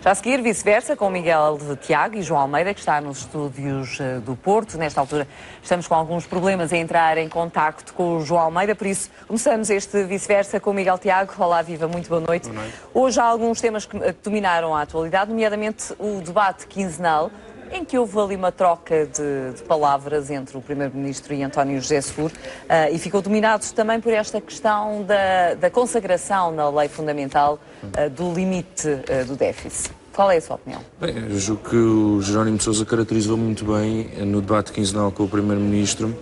Já a seguir, vice-versa, com Miguel de Tiago e João Almeida, que está nos estúdios do Porto. Nesta altura estamos com alguns problemas a entrar em contacto com o João Almeida, por isso começamos este vice-versa com o Miguel Tiago. Olá, viva, muito boa noite. Boa noite. Hoje há alguns temas que dominaram a atualidade, nomeadamente o debate quinzenal, em que houve ali uma troca de palavras entre o Primeiro-Ministro e António José Seguro e ficou dominado também por esta questão da consagração na lei fundamental do limite do déficit. Qual é a sua opinião? Bem, eu julgo que o Jerónimo de Sousa caracterizou muito bem no debate quinzenal com o Primeiro-Ministro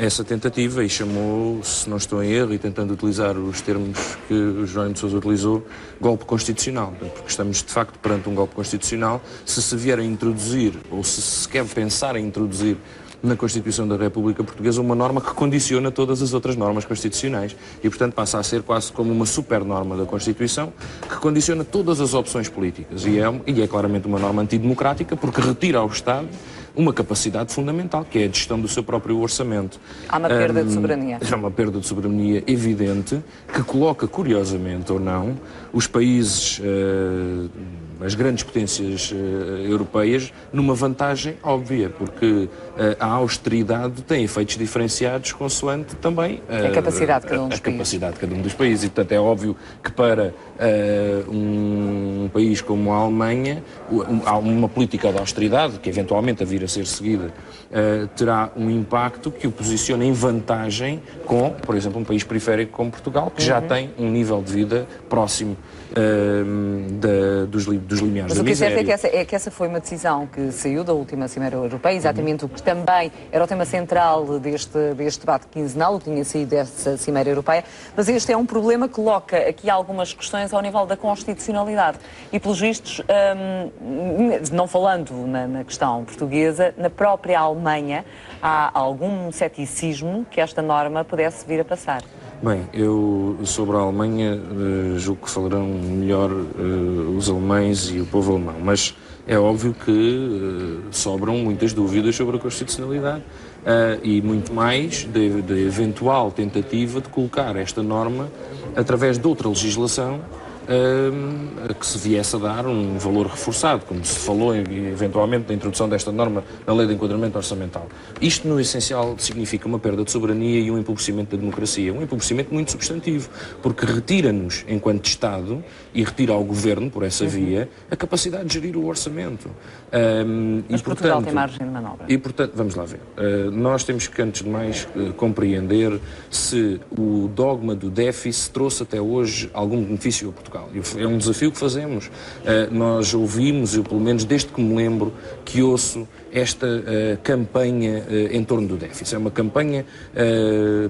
essa tentativa e chamou, se não estou em erro, e tentando utilizar os termos que o Jerónimo de Sousa utilizou, golpe constitucional, porque estamos de facto perante um golpe constitucional. Se vier a introduzir, ou se quer pensar em introduzir na Constituição da República Portuguesa uma norma que condiciona todas as outras normas constitucionais e, portanto, passa a ser quase como uma super norma da Constituição que condiciona todas as opções políticas e é claramente uma norma antidemocrática porque retira ao Estado uma capacidade fundamental, que é a gestão do seu próprio orçamento. Há uma perda de soberania. Há uma perda de soberania evidente que coloca, curiosamente ou não, os países, as grandes potências europeias, numa vantagem óbvia, porque a austeridade tem efeitos diferenciados consoante também a capacidade de cada um dos países. Capacidade de cada um dos países. E, portanto, é óbvio que para um país como a Alemanha, há uma política de austeridade, que eventualmente a vir a ser seguida, terá um impacto que o posiciona em vantagem com, por exemplo, um país periférico como Portugal, que já tem um nível de vida próximo dos limiares da miséria. Mas o que é certo é que essa foi uma decisão que saiu da última Cimeira Europeia, exatamente o que também era o tema central deste debate quinzenal, o que tinha saído dessa Cimeira Europeia, mas este é um problema que coloca aqui algumas questões ao nível da constitucionalidade. E, pelos vistos, não falando na questão portuguesa, na própria Alemanha há algum ceticismo que esta norma pudesse vir a passar. Bem, eu sobre a Alemanha julgo que falarão melhor os alemães e o povo alemão, mas é óbvio que sobram muitas dúvidas sobre a constitucionalidade e muito mais da eventual tentativa de colocar esta norma através de outra legislação que se viesse a dar um valor reforçado, como se falou eventualmente da introdução desta norma na Lei de Enquadramento Orçamental. Isto, no essencial, significa uma perda de soberania e um empobrecimento da democracia. Um empobrecimento muito substantivo, porque retira-nos, enquanto Estado, e retira ao Governo, por essa via, a capacidade de gerir o orçamento. Mas Portugal tem margem de manobra. E, portanto, vamos lá ver. Nós temos que, antes de mais, compreender se o dogma do déficit trouxe até hoje algum benefício a Portugal. É um desafio que fazemos. Nós ouvimos, eu pelo menos desde que me lembro, que ouço esta campanha em torno do déficit. É uma campanha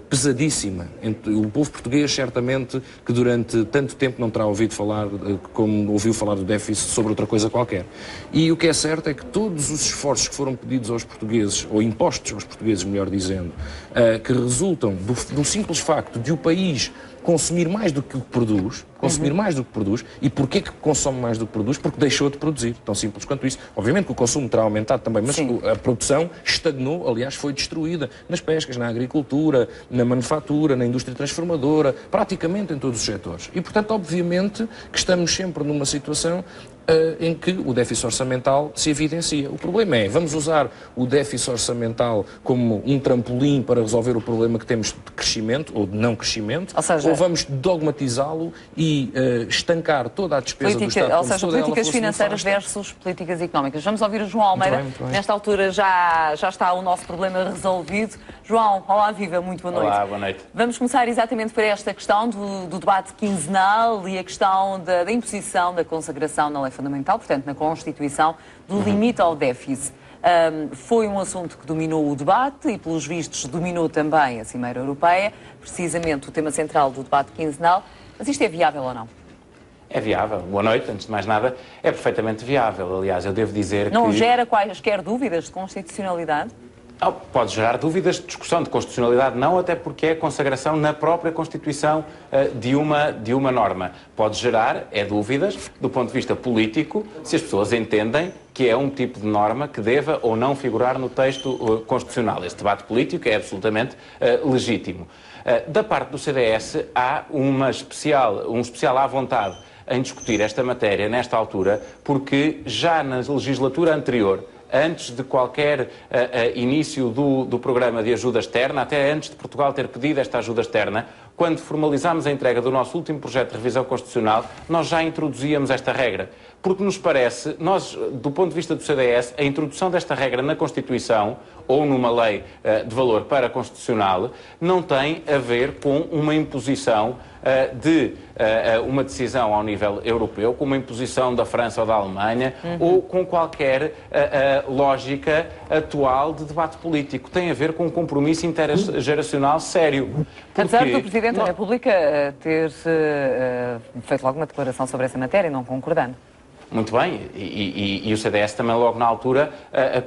pesadíssima. O povo português, certamente, que durante tanto tempo não terá ouvido falar, como ouviu falar do déficit, sobre outra coisa qualquer. E o que é certo é que todos os esforços que foram pedidos aos portugueses, ou impostos aos portugueses, melhor dizendo, que resultam do simples facto de o país consumir mais do que produz, e porquê que consome mais do que produz? Porque deixou de produzir, tão simples quanto isso. Obviamente que o consumo terá aumentado também, mas a produção estagnou, aliás, foi destruída nas pescas, na agricultura, na manufatura, na indústria transformadora, praticamente em todos os setores. E, portanto, obviamente que estamos sempre numa situação em que o déficit orçamental se evidencia. O problema é, vamos usar o déficit orçamental como um trampolim para resolver o problema que temos de crescimento ou de não crescimento, ou vamos dogmatizá-lo e estancar toda a despesa do Estado. Ou seja, políticas financeiras versus políticas económicas. Vamos ouvir o João Almeida. Muito bem. Nesta altura já está o nosso problema resolvido. João, olá, viva, muito boa noite. Olá, boa noite. Vamos começar exatamente por esta questão do debate quinzenal e a questão da imposição da consagração na lei fundamental, portanto, na Constituição, do limite ao déficit. Foi um assunto que dominou o debate e, pelos vistos, dominou também a Cimeira Europeia, precisamente o tema central do debate quinzenal. Mas isto é viável ou não? É viável. Boa noite, antes de mais nada, é perfeitamente viável. Aliás, eu devo dizer que... Não gera quaisquer dúvidas de constitucionalidade? Pode gerar dúvidas de discussão de constitucionalidade, não, até porque é a consagração na própria Constituição de uma norma. Pode gerar dúvidas do ponto de vista político, se as pessoas entendem que é um tipo de norma que deva ou não figurar no texto constitucional. Esse debate político é absolutamente legítimo. Da parte do CDS há um especial à vontade em discutir esta matéria nesta altura, porque já na legislatura anterior, antes de qualquer início do programa de ajuda externa, até antes de Portugal ter pedido esta ajuda externa, quando formalizámos a entrega do nosso último projeto de revisão constitucional, nós já introduzíamos esta regra. Porque nos parece, nós, do ponto de vista do CDS, a introdução desta regra na Constituição ou numa lei de valor paraconstitucional não tem a ver com uma imposição de uma decisão ao nível europeu, com uma imposição da França ou da Alemanha, ou com qualquer lógica atual de debate político. Tem a ver com um compromisso intergeracional sério. Apesar do Presidente da República ter feito logo uma declaração sobre essa matéria, não concordando. Muito bem, e o CDS também logo na altura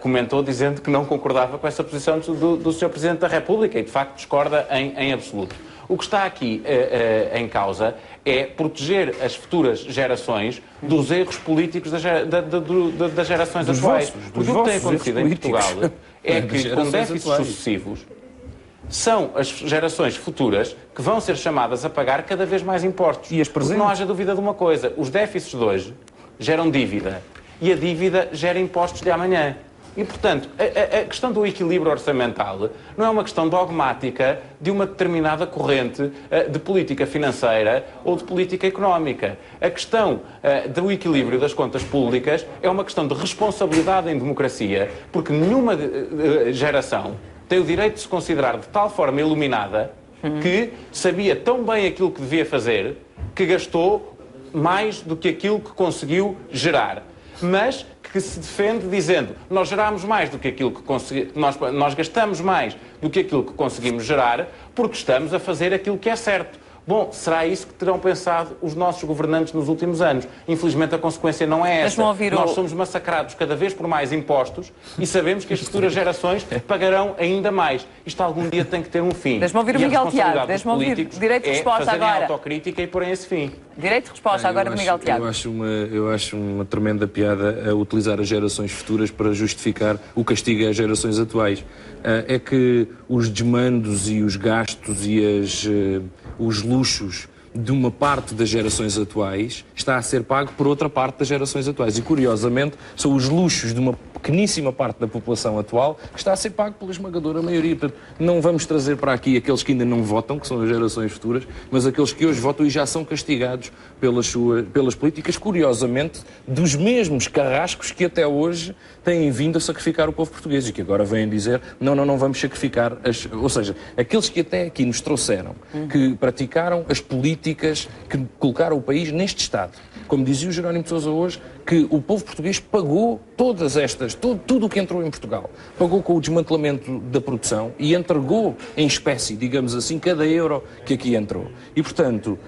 comentou dizendo que não concordava com essa posição do Sr. Presidente da República e de facto discorda em absoluto. O que está aqui em causa é proteger as futuras gerações dos erros políticos das gerações atuais. Porque o que tem acontecido em Portugal é que com déficits sucessivos são as gerações futuras que vão ser chamadas a pagar cada vez mais impostos. E as presentes? Porque não haja dúvida de uma coisa, os déficits de hoje geram dívida e a dívida gera impostos de amanhã. E, portanto, a questão do equilíbrio orçamental não é uma questão dogmática de uma determinada corrente de política financeira ou de política económica. A questão do equilíbrio das contas públicas é uma questão de responsabilidade em democracia, porque nenhuma geração tem o direito de se considerar de tal forma iluminada que sabia tão bem aquilo que devia fazer que gastou mais do que aquilo que conseguiu gerar. Mas que se defende dizendo nós geramos mais do que aquilo que nós gastamos mais do que aquilo que conseguimos gerar porque estamos a fazer aquilo que é certo. Bom, será isso que terão pensado os nossos governantes nos últimos anos. Infelizmente a consequência não é essa. Nós somos massacrados cada vez por mais impostos e sabemos que as futuras gerações pagarão ainda mais. Isto algum dia tem que ter um fim. Deixa-me ouvir o Miguel Tiago. Deixa-me ouvir. Direito de resposta agora. Autocrítica e porem esse fim. Direito de resposta agora do Miguel Tiago. Eu acho uma tremenda piada a utilizar as gerações futuras para justificar o castigo às gerações atuais. É que os desmandos e os gastos e os luxos de uma parte das gerações atuais está a ser pago por outra parte das gerações atuais. E, curiosamente, são os luxos de uma pequeníssima parte da população atual que está a ser pago pela esmagadora maioria. Portanto, não vamos trazer para aqui aqueles que ainda não votam, que são as gerações futuras, mas aqueles que hoje votam e já são castigados pelas políticas, curiosamente, dos mesmos carrascos que até hoje têm vindo a sacrificar o povo português e que agora vêm dizer não vamos sacrificar ou seja, aqueles que até aqui nos trouxeram, que praticaram as políticas que colocaram o país neste estado. Como dizia o Jerónimo de Sousa hoje, que o povo português pagou todas estas, tudo o que entrou em Portugal. Pagou com o desmantelamento da produção e entregou em espécie, digamos assim, cada euro que aqui entrou. E, portanto,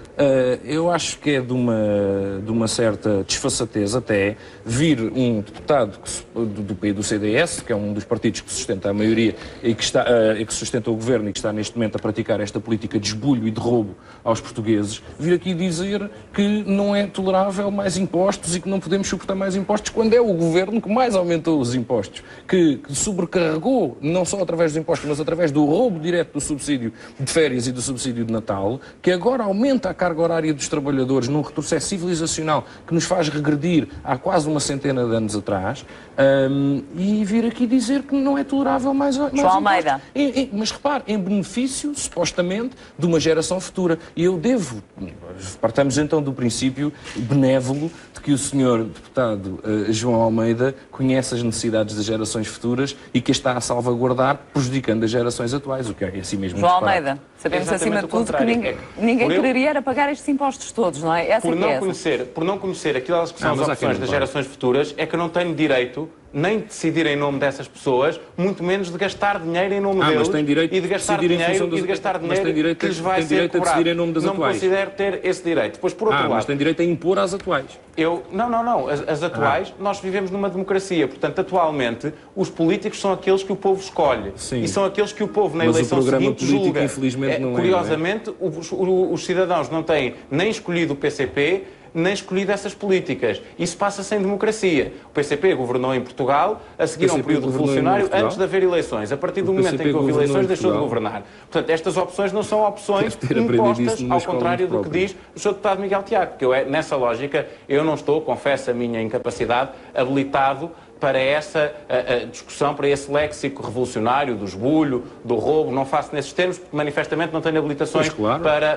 eu acho que é de uma certa desfaçatez até vir um deputado do CDS, que é um dos partidos que sustenta a maioria e que sustenta o governo e que está neste momento a praticar esta política de esbulho e de roubo aos portugueses, vir aqui dizer que não é tolerável mais impostos e que não podemos suportar mais impostos, quando é o governo que mais aumentou os impostos, que sobrecarregou, não só através dos impostos, mas através do roubo direto do subsídio de férias e do subsídio de Natal, que agora aumenta a carga horária dos trabalhadores num retrocesso civilizacional que nos faz regredir há quase uma centena de anos atrás, e vir aqui dizer que não é tolerável mais João Almeida. Mas repare, em benefício, supostamente, de uma geração futura. E eu partamos então do princípio benévolo de que o senhor deputado João Almeida conhece as necessidades das gerações futuras e que as está a salvaguardar, prejudicando as gerações atuais, o que é assim mesmo. João Almeida, sabemos acima de tudo que ninguém quereria era pagar estes impostos todos, não é? Por não conhecer aquelas que são as opções das gerações futuras, é que eu não tenho direito nem de decidir em nome dessas pessoas, muito menos de gastar dinheiro em nome deles e de gastar dinheiro que lhes vai ser cobrado. Não considero ter esse direito. Depois, por outro lado, mas tem direito a impor às atuais. Não. As atuais, nós vivemos numa democracia. Portanto, atualmente, os políticos são aqueles que o povo escolhe. Sim. E são aqueles que o povo, na eleição seguinte, julga. Infelizmente, não curiosamente, os cidadãos não têm nem escolhido o PCP, nem escolhido essas políticas. Isso passa sem democracia. O PCP governou em Portugal, a seguir a um período revolucionário, antes de haver eleições. A partir do momento em que houve eleições, deixou de governar. Portanto, estas opções não são opções impostas, ao contrário do que diz o Sr. Deputado Miguel Tiago, porque nessa lógica eu não estou, confesso a minha incapacidade, habilitado para essa discussão, para esse léxico revolucionário do esbulho, do roubo. Não faço nesses termos, porque manifestamente não tenho habilitações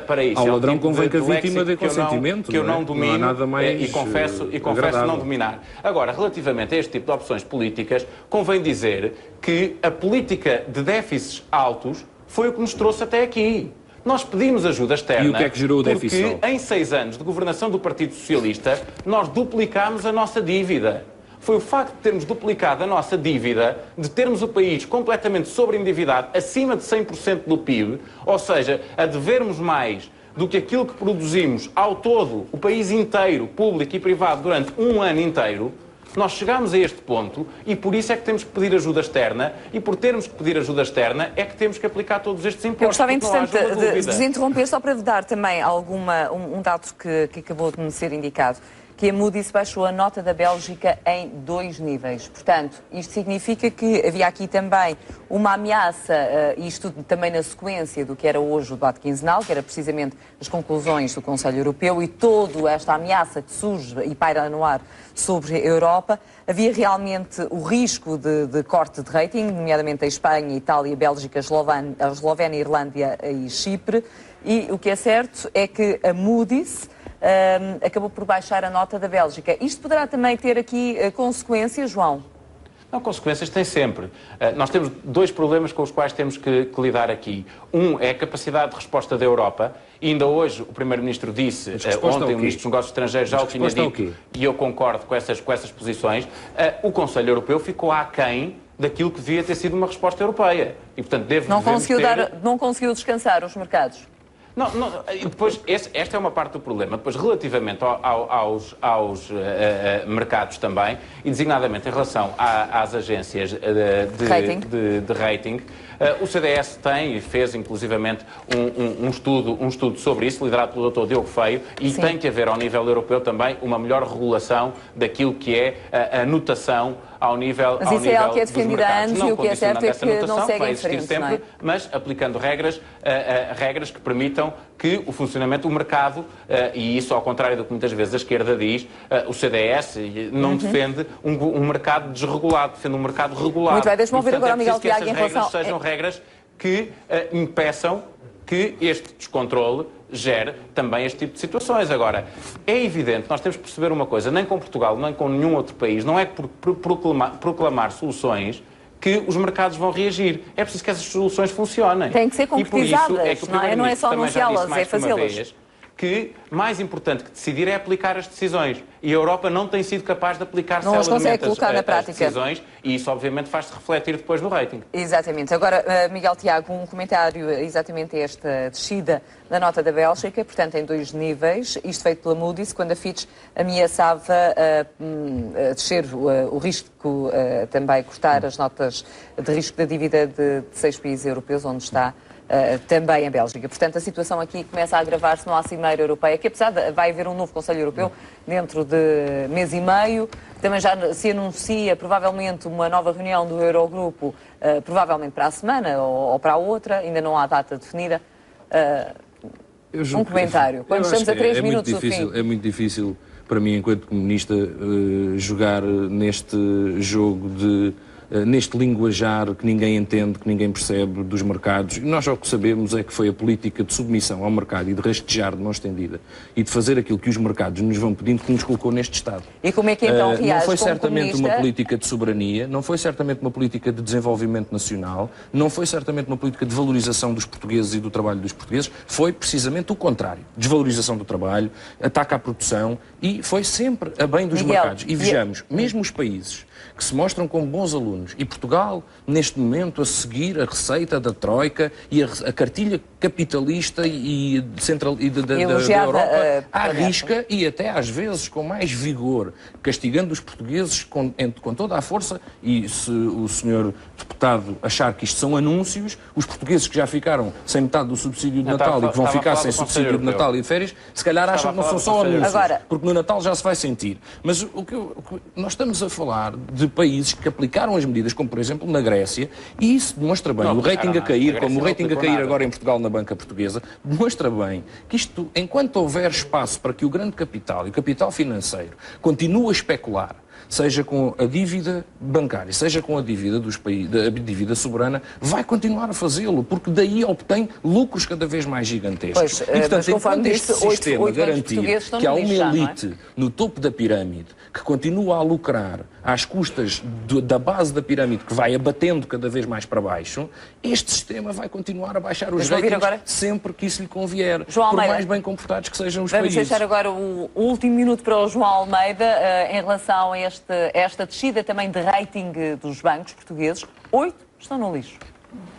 para isso. Ao ladrão convém que a vítima dê consentimento, que eu não domino, não há nada mais e confesso não dominar. Agora, relativamente a este tipo de opções políticas, convém dizer que a política de déficits altos foi o que nos trouxe até aqui. Nós pedimos ajuda externa. E o que é que gerou o déficit alto? Porque em 6 anos de governação do Partido Socialista, nós duplicámos a nossa dívida. Foi o facto de termos duplicado a nossa dívida, de termos o país completamente sobreendividado, acima de 100% do PIB, ou seja, a devermos mais do que aquilo que produzimos ao todo, o país inteiro, público e privado, durante um ano inteiro. Nós chegámos a este ponto e por isso é que temos que pedir ajuda externa, e por termos que pedir ajuda externa é que temos que aplicar todos estes impostos. Eu gostava, interessante, de desinterromper só para dar também um dado que acabou de me ser indicado, que a Moody's baixou a nota da Bélgica em 2 níveis. Portanto, isto significa que havia aqui também uma ameaça, isto também na sequência do que era hoje o debate quinzenal, que era precisamente as conclusões do Conselho Europeu e toda esta ameaça que surge e paira no ar sobre a Europa. Havia realmente o risco de corte de rating, nomeadamente a Espanha, Itália, a Bélgica, a Eslovénia, a Irlanda e Chipre. E o que é certo é que a Moody's acabou por baixar a nota da Bélgica. Isto poderá também ter aqui consequências, João? Não, consequências tem sempre. Nós temos 2 problemas com os quais temos que lidar aqui. Um é a capacidade de resposta da Europa. E ainda hoje o Primeiro-Ministro disse, ontem o Ministro dos Negócios Estrangeiros já o tinha dito, e eu concordo com essas posições, o Conselho Europeu ficou aquém daquilo que devia ter sido uma resposta europeia. E, portanto, não conseguiu descansar os mercados? Não, depois, esta é uma parte do problema. Depois, relativamente aos mercados também, e designadamente em relação às agências de rating, o CDS tem e fez, inclusivamente, um estudo sobre isso, liderado pelo Dr. Diogo Feio, e Sim. Tem que haver, ao nível europeu também, uma melhor regulação daquilo que é a anotação ao nível Mas isso é algo que é defendido há anos e o que é certo é que não segue em frente, sempre, não é? Mas aplicando regras que permitam que o funcionamento do mercado, e isso ao contrário do que muitas vezes a esquerda diz, o CDS não defende um mercado desregulado, defende um mercado regulado. Muito bem, deixa-me ouvir agora o Miguel Tiago em relação... Sejam regras que impeçam que este descontrole gere também este tipo de situações. Agora, é evidente, nós temos que perceber uma coisa, nem com Portugal, nem com nenhum outro país, não é por proclamar soluções que os mercados vão reagir. É preciso que essas soluções funcionem. Têm que ser concretizadas, não é só anunciá-las, é fazê-las. Que mais importante que decidir é aplicar as decisões. E a Europa não tem sido capaz de aplicar não as consegue colocar na prática. As decisões, e isso obviamente faz-se refletir depois no rating. Exatamente. Agora, Miguel Tiago, um comentário exatamente a esta descida da nota da Bélgica, portanto em 2 níveis, isto feito pela Moody's, quando a Fitch ameaçava descer o risco, também cortar as notas de risco da dívida de 6 países europeus, onde está também a Bélgica. Portanto, a situação aqui começa a agravar-se na Cimeira Europeia, que apesar de vai haver um novo Conselho Europeu dentro de mês e meio, também já se anuncia provavelmente uma nova reunião do Eurogrupo, provavelmente para a semana ou para a outra, ainda não há data definida. Um comentário. Quando estamos a 3 minutos do fim. É muito difícil para mim, enquanto comunista, jogar neste jogo neste linguajar que ninguém entende, que ninguém percebe dos mercados. E nós o que sabemos é que foi a política de submissão ao mercado e de rastejar de mão estendida e de fazer aquilo que os mercados nos vão pedindo que nos colocou neste estado. E como é que então reage? Não foi certamente uma política de soberania, não foi certamente uma política de desenvolvimento nacional, não foi certamente uma política de valorização dos portugueses e do trabalho dos portugueses, foi precisamente o contrário. Desvalorização do trabalho, ataque à produção e foi sempre a bem dos mercados. E vejamos, mesmo os países que se mostram como bons alunos alunos. E Portugal, neste momento, a seguir a receita da Troika e a cartilha capitalista e da Europa, à risca e até às vezes com mais vigor, castigando os portugueses com toda a força. E se o senhor deputado achar que isto são anúncios, os portugueses que já ficaram sem metade do subsídio de Natal e que vão ficar sem subsídio de Natal e de férias, se calhar acham que não são só anúncios, porque no Natal já se vai sentir. Mas nós estamos a falar de países que aplicaram as medidas, como por exemplo na Grécia, e isso demonstra bem, o rating a cair, como o rating a cair agora em Portugal na banca portuguesa, demonstra bem que isto, enquanto houver espaço para que o grande capital e o capital financeiro continue a especular, seja com a dívida bancária, seja com a dívida dos países, a dívida soberana, vai continuar a fazê-lo, porque daí obtém lucros cada vez mais gigantescos. Pois, e, portanto, enquanto este sistema garantir que há uma elite no topo da pirâmide que continua a lucrar às custas da base da pirâmide, que vai abatendo cada vez mais para baixo, este sistema vai continuar a baixar os ratings sempre que isso lhe convier, por mais bem comportados que sejam os países. Vamos deixar agora o último minuto para o João Almeida, em relação a esta descida também de rating dos bancos portugueses. 8 estão no lixo.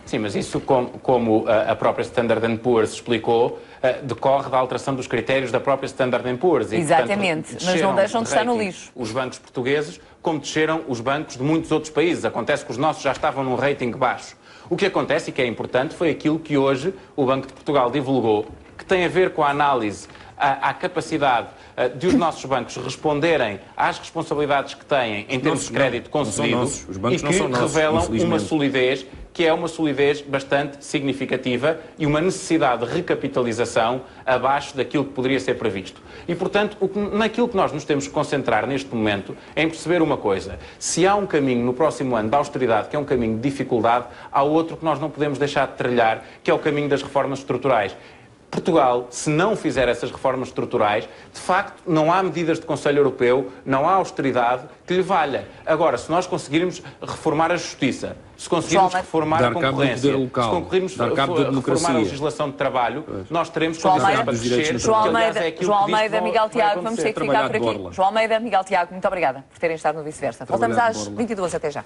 Sim, mas isso, como a própria Standard & Poor's explicou, decorre da alteração dos critérios da própria Standard & Poor's. Exatamente, portanto, mas não deixam de estar no lixo. Os bancos portugueses, como desceram os bancos de muitos outros países. Acontece que os nossos já estavam num rating baixo. O que acontece, e que é importante, foi aquilo que hoje o Banco de Portugal divulgou, que tem a ver com a análise à capacidade de os nossos bancos responderem às responsabilidades que têm em termos de crédito concedido e que revelam uma solidez que é uma solidez bastante significativa e uma necessidade de recapitalização abaixo daquilo que poderia ser previsto. E, portanto, naquilo que nós nos temos que concentrar neste momento é em perceber uma coisa. Se há um caminho no próximo ano da austeridade, que é um caminho de dificuldade, há outro que nós não podemos deixar de trilhar, que é o caminho das reformas estruturais. Portugal, se não fizer essas reformas estruturais, de facto, não há medidas de Conselho Europeu, não há austeridade que lhe valha. Agora, se nós conseguirmos reformar a justiça, se conseguirmos reformar a concorrência, se conseguirmos reformar a legislação de trabalho, nós teremos condições para crescer. João Almeida, Miguel Tiago, vamos ter que ficar por aqui. João Almeida, Miguel Tiago, muito obrigada por terem estado no Vice-Versa. Voltamos às 22, até já.